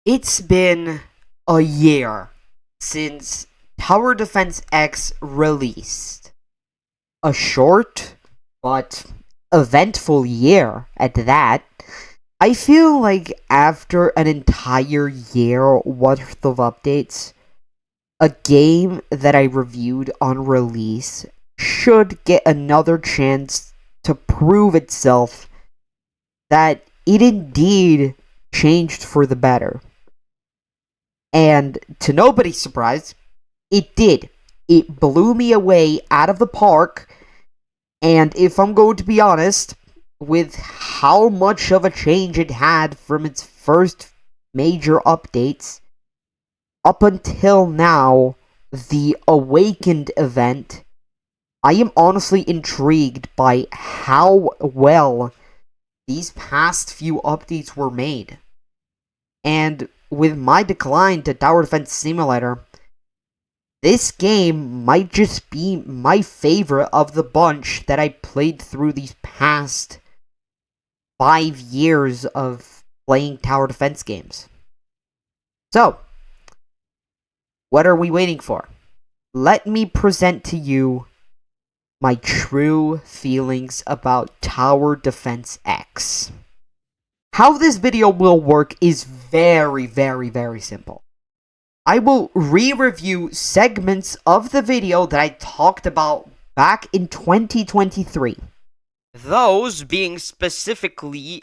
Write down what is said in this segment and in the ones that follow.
It's been a year since Tower Defense X released. A short, but eventful year at that. I feel like after an entire year worth of updates, a game that I reviewed on release should get another chance to prove itself that it indeed changed for the better. And to nobody's surprise, it did. It blew me away out of the park. And if I'm going to be honest, with how much of a change it had from its first major updates up until now, the Awakened event, I am honestly intrigued by how well these past few updates were made. And with my decline to Tower Defense Simulator, this game might just be my favorite of the bunch that I played through these past 5 years of playing tower defense games. So, what are we waiting for? Let me present to you my true feelings about Tower Defense X. How this video will work is very, very, very simple. I will re-review segments of the video that I talked about back in 2023. Those being specifically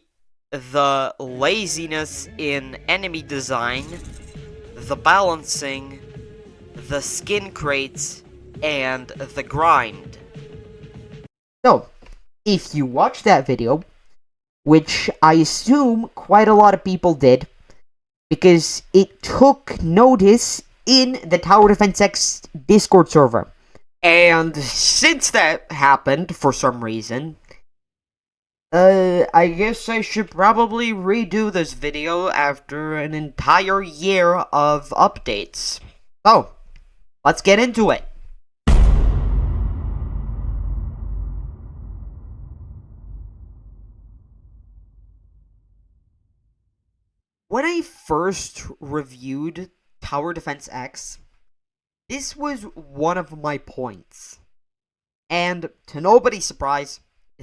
the laziness in enemy design, the balancing, the skin crates, and the grind. So, if you watched that video, which I assume quite a lot of people did, because it took notice in the Tower Defense X Discord server. And since that happened, for some reason, I guess I should probably redo this video after an entire year of updates. So, let's get into it. When I first reviewed Tower Defense X, this was one of my points. And to nobody's surprise,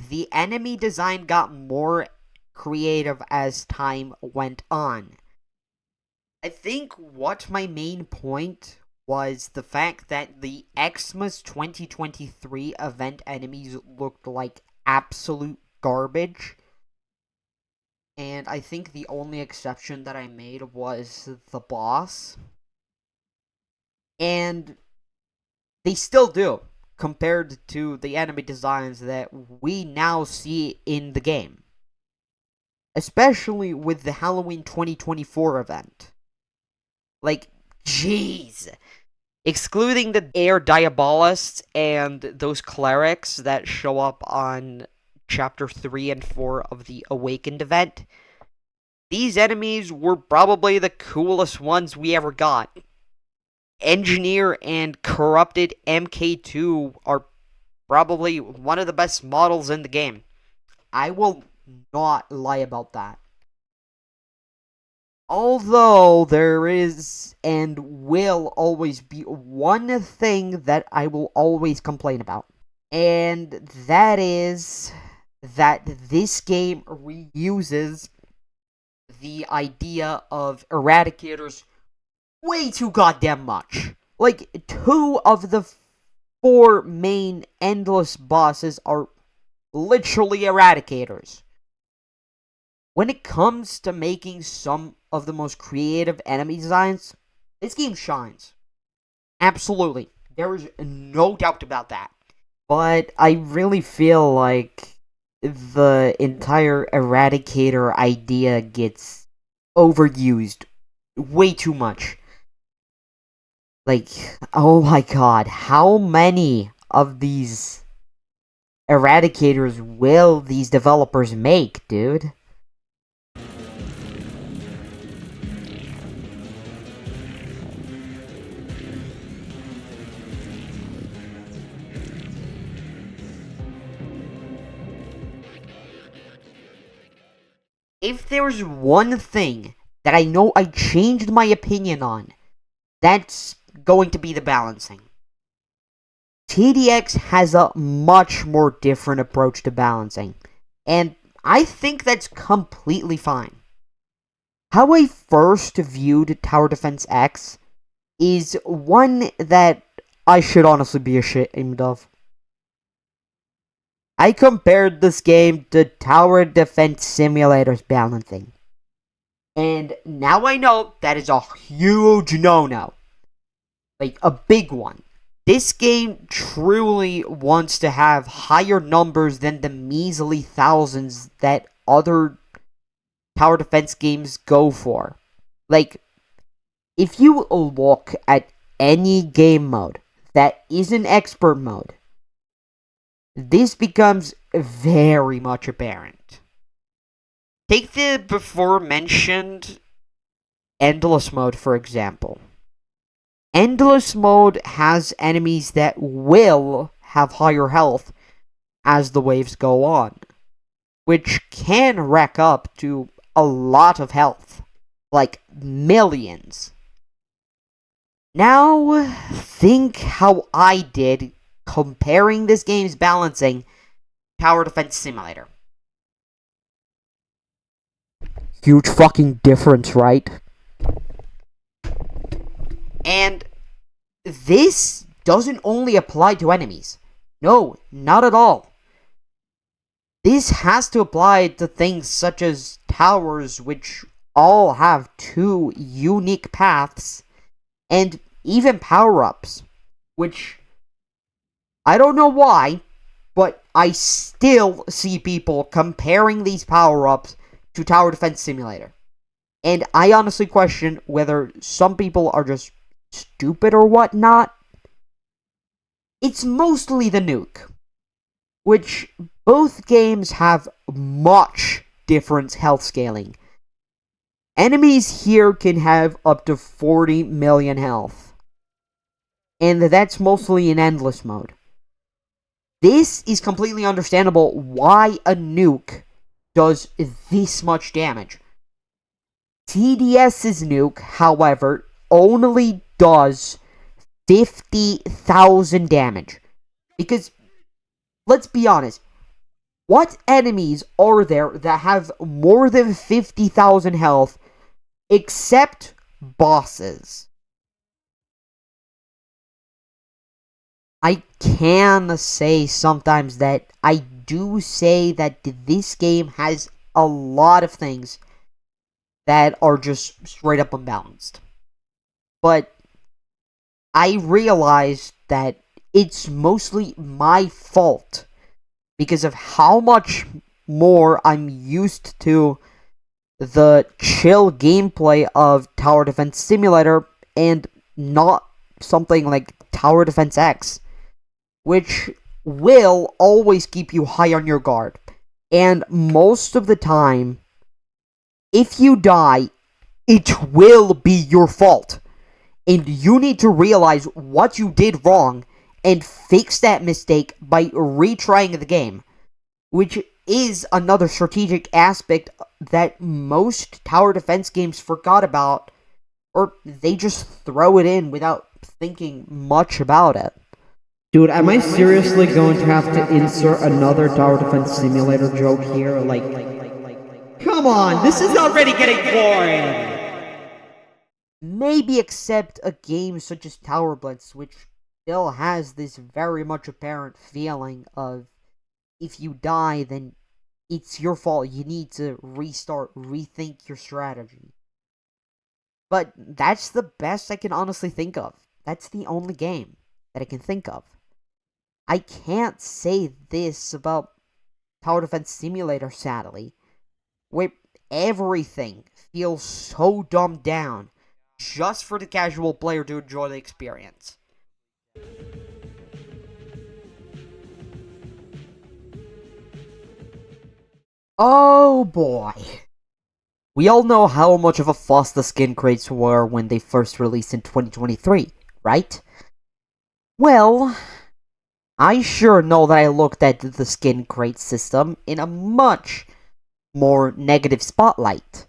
the enemy design got more creative as time went on. I think what my main point was the fact that the Xmas 2023 event enemies looked like absolute garbage. And I think the only exception that I made was the boss. And they still do, compared to the enemy designs that we now see in the game. Especially with the Halloween 2024 event. Like, jeez. Excluding the air diabolists and those clerics that show up on Chapter 3 and 4 of the Awakened event, these enemies were probably the coolest ones we ever got. Engineer and Corrupted MK2 are probably one of the best models in the game. I will not lie about that. Although there is and will always be one thing that I will always complain about. And that is that this game reuses the idea of eradicators way too goddamn much. Like, 2 of the 4 main endless bosses are literally eradicators. When it comes to making some of the most creative enemy designs, this game shines. Absolutely. There is no doubt about that. But I really feel like the entire eradicator idea gets overused way too much. Like, oh my god, how many of these eradicators will these developers make, dude? If there's one thing that I know I changed my opinion on. That's going to be the balancing. TDX has a much more different approach to balancing, and I think that's completely fine. How I first viewed Tower Defense X is one that I should honestly be ashamed of. I compared this game to Tower Defense Simulator's balancing. And now I know that is a huge no-no. Like, a big one. This game truly wants to have higher numbers than the measly thousands that other tower defense games go for. Like, if you look at any game mode that isn't expert mode, this becomes very much apparent. Take the before mentioned endless mode, for example. Endless mode has enemies that will have higher health as the waves go on, which can rack up to a lot of health, like millions. Now, think how I did comparing this game's balancing Tower Defense Simulator. Huge fucking difference, right? And this doesn't only apply to enemies. No, not at all. This has to apply to things such as towers, which all have two unique paths, and even power-ups, which I don't know why, but I still see people comparing these power-ups to Tower Defense Simulator. And I honestly question whether some people are just stupid or whatnot. It's mostly the nuke, which both games have much different health scaling. Enemies here can have up to 40 million health, and that's mostly in endless mode. This is completely understandable why a nuke does this much damage. TDS's nuke, however, only does 50,000 damage. Because, let's be honest, what enemies are there that have more than 50,000 health except bosses? I can say sometimes that I do say that this game has a lot of things that are just straight up unbalanced. But I realized that it's mostly my fault because of how much more I'm used to the chill gameplay of Tower Defense Simulator and not something like Tower Defense X, which will always keep you high on your guard. And most of the time, if you die, it will be your fault. And you need to realize what you did wrong and fix that mistake by retrying the game, which is another strategic aspect that most tower defense games forgot about, or they just throw it in without thinking much about it. Dude, am I seriously going to have to insert another Tower Defense Simulator joke here? Come on, this is already getting boring! Maybe except a game such as Tower Blitz, which still has this very much apparent feeling of if you die, then it's your fault. You need to restart, rethink your strategy. But that's the best I can honestly think of. That's the only game that I can think of. I can't say this about Tower Defense Simulator, sadly, where everything feels so dumbed down just for the casual player to enjoy the experience. Oh boy. We all know how much of a fuss the skin crates were when they first released in 2023, right? Well, I sure know that I looked at the skin crate system in a much more negative spotlight.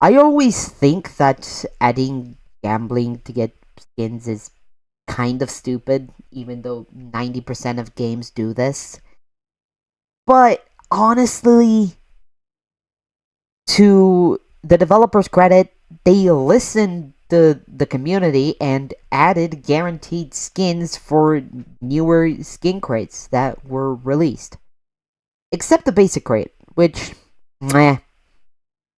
I always think that adding gambling to get skins is kind of stupid, even though 90% of games do this. But honestly, to the developers' credit, they listened to the community and added guaranteed skins for newer skin crates that were released. Except the basic crate, which, meh,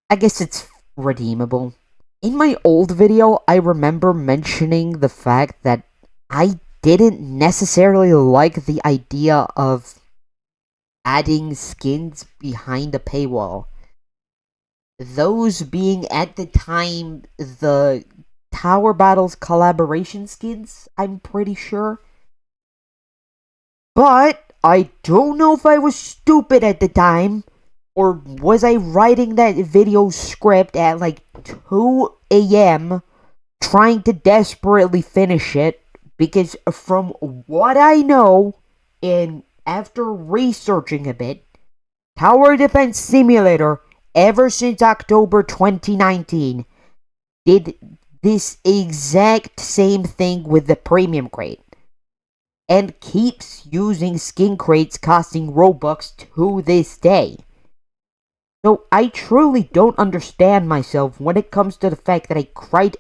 I guess it's redeemable. In my old video, I remember mentioning the fact that I didn't necessarily like the idea of adding skins behind a paywall. Those being at the time the Tower Battles collaboration skins, I'm pretty sure. But I don't know if I was stupid at the time, or was I writing that video script at like 2 a.m. trying to desperately finish it, because from what I know, and after researching a bit, Tower Defense Simulator, ever since October 2019, did this exact same thing with the premium crate, and keeps using skin crates costing Robux to this day. So I truly don't understand myself when it comes to the fact that I cried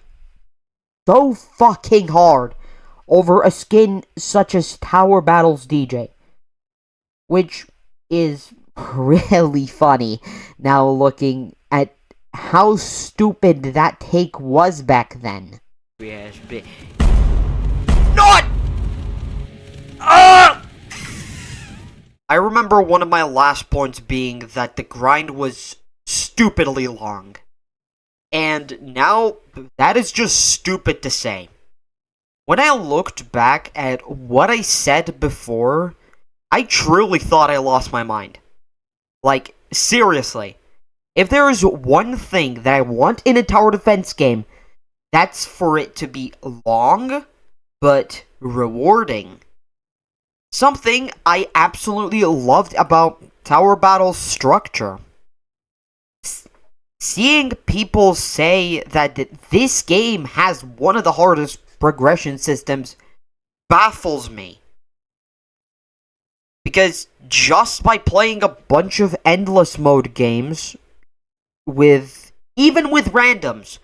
so fucking hard over a skin such as Tower Battles DJ, which is really funny now looking at how stupid that take was back then. Yes, not! Ah! I remember one of my last points being that the grind was stupidly long. And now, that is just stupid to say. When I looked back at what I said before, I truly thought I lost my mind. Like, seriously. If there is one thing that I want in a tower defense game, that's for it to be long, but rewarding. Something I absolutely loved about Tower Battle's structure. Seeing people say that this game has one of the hardest progression systems baffles me. Because just by playing a bunch of endless mode games, even with randoms,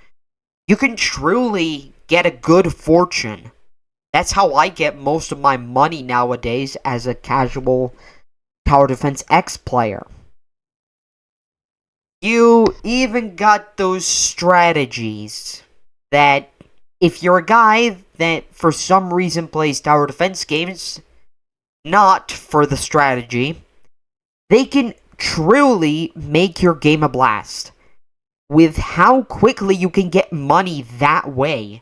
you can truly get a good fortune. That's how I get most of my money nowadays as a casual Tower Defense X player. You even got those strategies that if you're a guy that for some reason plays tower defense games, not for the strategy, they can truly make your game a blast with how quickly you can get money that way.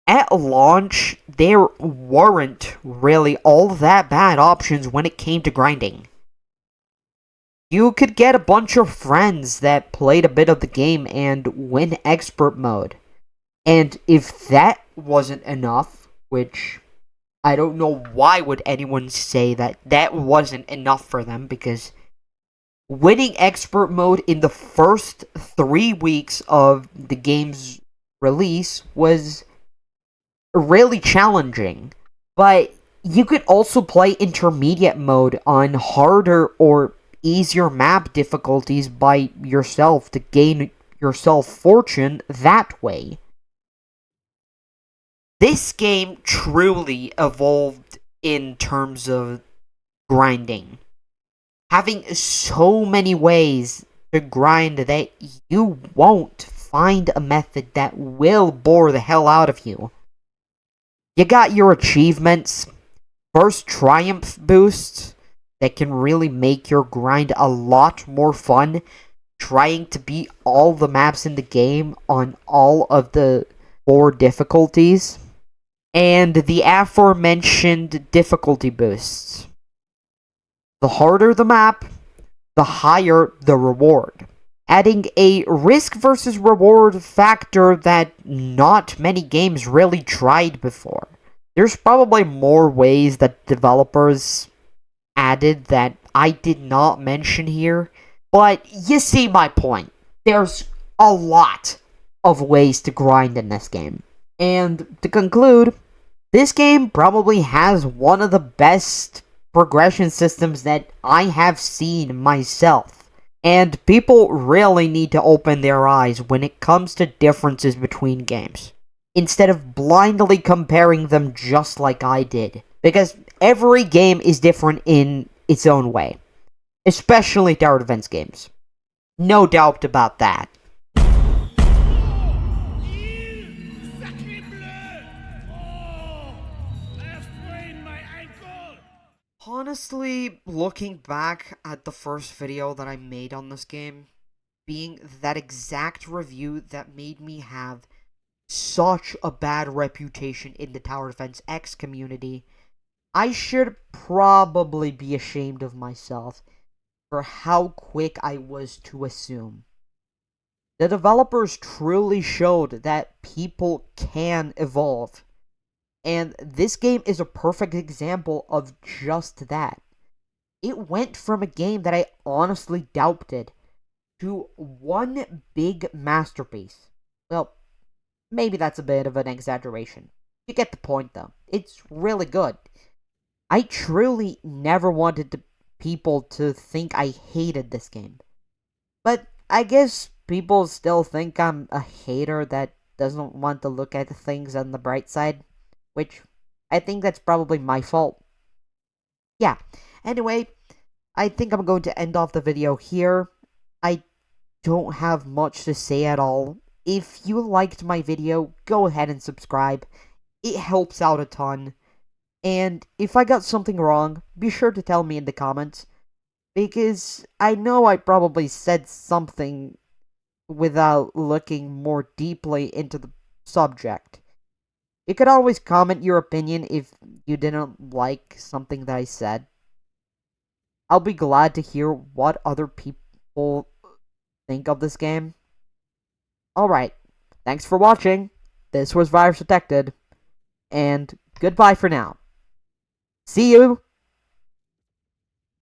At launch, there weren't really all that bad options when it came to grinding. You could get a bunch of friends that played a bit of the game and win expert mode. And if that wasn't enough, which I don't know why would anyone say that that wasn't enough for them, because winning expert mode in the first 3 weeks of the game's release was really challenging. But you could also play intermediate mode on harder or easier map difficulties by yourself to gain yourself fortune that way. This game truly evolved in terms of grinding. Having so many ways to grind that you won't find a method that will bore the hell out of you. You got your achievements, first triumph boosts that can really make your grind a lot more fun, trying to beat all the maps in the game on all of the 4 difficulties, and the aforementioned difficulty boosts. The harder the map, the higher the reward, adding a risk versus reward factor that not many games really tried before. There's probably more ways that developers added that I did not mention here, But you see my point. There's a lot of ways to grind in this game. And to conclude, this game probably has one of the best progression systems that I have seen myself. And people really need to open their eyes when it comes to differences between games, instead of blindly comparing them just like I did. Because every game is different in its own way, especially tower defense games. No doubt about that. Honestly, looking back at the first video that I made on this game, being that exact review that made me have such a bad reputation in the Tower Defense X community, I should probably be ashamed of myself for how quick I was to assume. The developers truly showed that people can evolve, and this game is a perfect example of just that. It went from a game that I honestly doubted to one big masterpiece. Well, maybe that's a bit of an exaggeration. You get the point, though. It's really good. I truly never wanted people to think I hated this game. But I guess people still think I'm a hater that doesn't want to look at things on the bright side, which I think that's probably my fault. Yeah, anyway, I think I'm going to end off the video here. I don't have much to say at all. If you liked my video, go ahead and subscribe. It helps out a ton. And if I got something wrong, be sure to tell me in the comments, because I know I probably said something without looking more deeply into the subject. You could always comment your opinion if you didn't like something that I said. I'll be glad to hear what other people think of this game. Alright, thanks for watching. This was VirusDetected, and goodbye for now. See you